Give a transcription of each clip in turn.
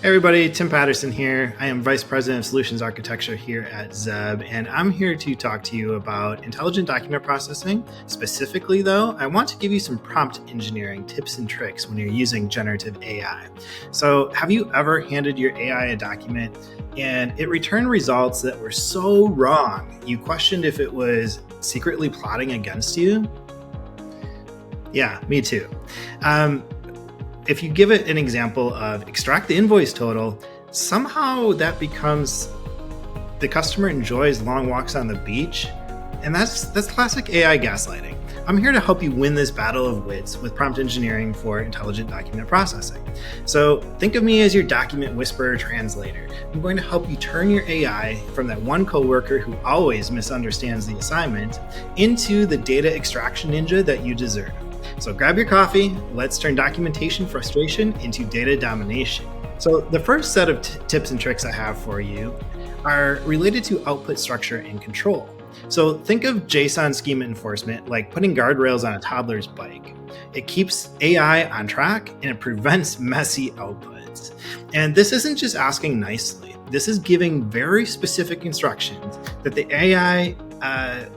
Hey everybody, Tim Patterson here. I am Vice President of Solutions Architecture here at Zeb, and I'm here to talk to you about intelligent document processing. Specifically though, I want to give you some prompt engineering tips and tricks when you're using generative AI. So have you ever handed your AI a document and it returned results that were so wrong, you questioned if it was secretly plotting against you? Yeah, me too. If you give it an example of extract the invoice total, somehow that becomes the customer enjoys long walks on the beach. And that's classic AI gaslighting. I'm here to help you win this battle of wits with prompt engineering for intelligent document processing. So think of me as your document whisperer translator. I'm going to help you turn your AI from that one coworker who always misunderstands the assignment into the data extraction ninja that you deserve. So grab your coffee, let's turn documentation frustration into data domination. So the first set of tips and tricks I have for you are related to output structure and control. So think of Json schema enforcement like putting guardrails on a toddler's bike. It keeps AI on track and it prevents messy outputs. And this isn't just asking nicely. This is giving very specific instructions that the AI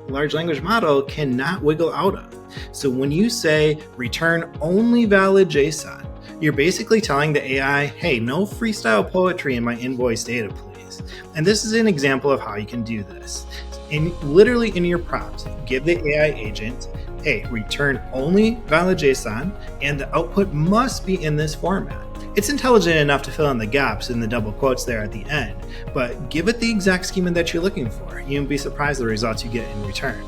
large language model cannot wiggle out of. So when you say return only valid JSON, you're basically telling the AI, hey, no freestyle poetry in my invoice data, please. And this is an example of how you can do this. Literally in your prompt, give the AI agent, hey, return only valid JSON, and the output must be in this format. It's intelligent enough to fill in the gaps in the double quotes there at the end, but give it the exact schema that you're looking for. You'll be surprised the results you get in return.